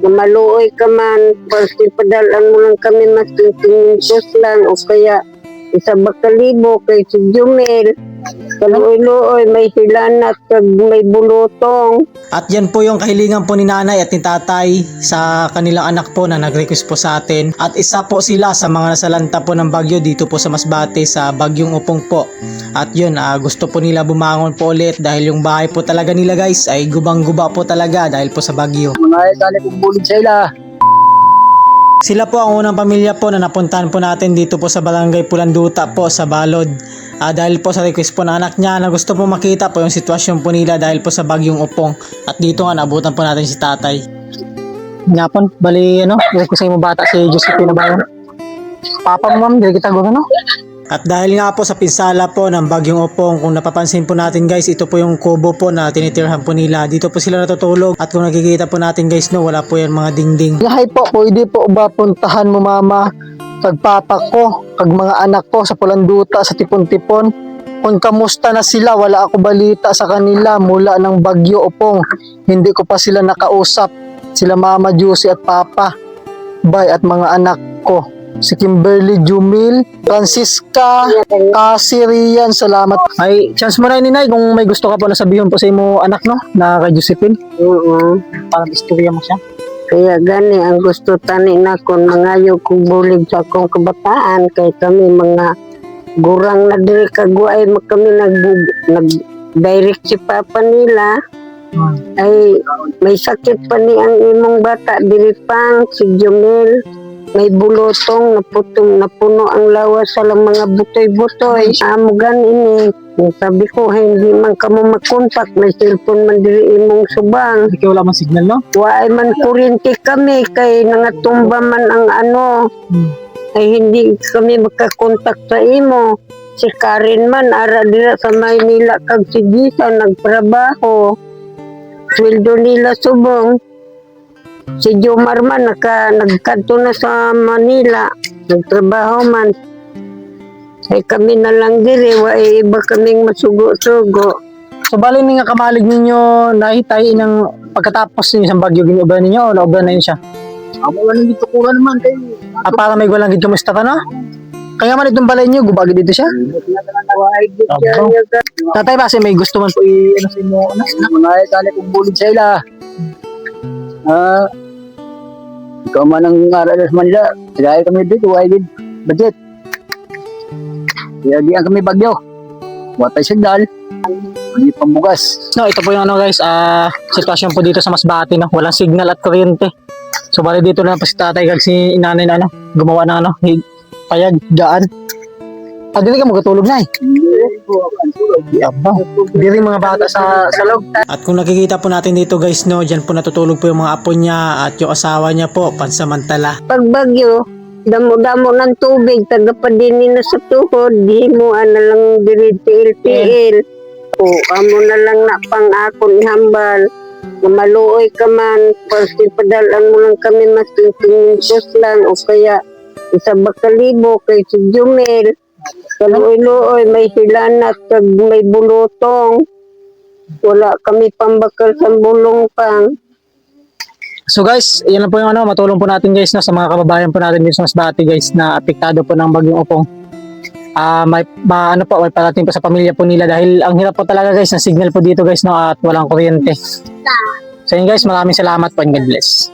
na maluoy ka man, pasti padalan mo lang kami mas lang o kaya isa bakalibo kay si Jumel. Kaluoy-luoy, may hilanat, kag may bulutong. At yan po yung kahilingan po ni nanay at ni tatay sa kanilang anak po na nag-request po sa atin. At isa po sila sa mga nasalanta po ng bagyo dito po sa Masbate sa Bagyong Upong po. At yun, gusto po nila bumangon po ulit dahil yung bahay po talaga nila guys ay gubang-guba po talaga dahil po sa bagyo. Mga tali kong bulig sa ila. Sila po ang unang pamilya po na napuntahan po natin dito po sa Barangay Pulanduta po sa Balod. Dahil po sa request po ng anak niya na gusto po makita po yung sitwasyon po nila dahil po sa Bagyong Upong. At dito nga naabutan po natin si tatay. Ngapon, bali request mo bata si Josephine na ba yun? Papa mo ma'am, hindi kita gano'n. At dahil nga po sa pinsala po ng Bagyong Upong, kung napapansin po natin guys, ito po yung kubo po na tinitirhan po nila. Dito po sila natutulog at kung nakikita po natin guys wala po yan mga dingding. Yahay po, pwede po ba puntahan mo mama, pagpapa ko, kag mga anak ko sa Pulanduta, sa Tipon-Tipon. Kung kamusta na sila, wala ako balita sa kanila mula ng Bagyo Upong. Hindi ko pa sila nakausap. Sila mama, Juicy at papa. Bye at mga anak ko. Si Kimberly, Jumil, Francisca, Cassie, Rian, salamat. Ay, chance mo na Ninay kung may gusto ka po na sabihin po sa imo anak na kay Josephine. Parang istorya mo siya. Kaya gani ang gusto tani na kung mangayo kong bulig sa akong kabataan kay kami mga gurang na diri kagway kami nag-direct si papa nila. Ay may sakit pa ni ang imong bata diri pang si Jumel. May bulotong, napuno ang lawas sa lang mga butoy-butoy. Amo gani ni. Sabi ko, hindi man ka mo makontak. May cellphone man diri imong subang. Hindi wala man signal, no? Waay man kuryente kami kay nangatumba man ang ay hindi kami makakontak sa imo. Si Karen man, ara dira sa Maynila kag si Gisa nagtrabaho. Sweldo nila subong. Si Jomar man nagkanto na sa Manila, nagtrabaho man. Ay kami na lang diri, ay iba kaming masugo-sugo. So bali nga kamalig ninyo nahitay ng pagkatapos ninyo sa bagyo ginuban ninyo o nauban na yun siya? Amo man dito kuha naman kay. Para may walang gid kamusta ka na? Kaya man itong balay niyo gubagi dito siya? Tatay ba may gusto man po sa inyo mga tali kong bulig sa ila. Ikaw man ang aral sa Manila, dahil kami dito, ay din budget. Kaya di ang kami bagyo. Watay signal, hindi pambugas. No, ito po yung guys, sitwasyon po dito sa Masbate, no? Walang signal at kuryente. So bali dito na po si tatay kag si inanay na gumawa ng payag, gaan. Dili ka magtulog na Dili mga bata sa loob. At kung nakikita po natin dito guys dyan po natutulog po yung mga apo niya at yung asawa niya po pansamantala. Pag bagyo, damo-damo ng tubig, tagapadinin na sa tuhod, di mo na lang diri tiil-tiil. O, amo na lang na pang akon hambal. Na maluoy ka man, pasti padalan mo lang kami mas lang o kaya isa bakalibo kay si Jumel. Kaluoy-luoy, may hilanat, kag may bulutong. Wala kami pambakal sa bulong pang. So guys, yan lang po yung matulong po natin guys sa mga kababayan po natin dito sa Masbate guys na apektado po ng Bagyong Upong. May parating po sa pamilya po nila dahil ang hirap po talaga guys ng signal po dito guys at walang kuryente. So yun guys, maraming salamat po and God bless.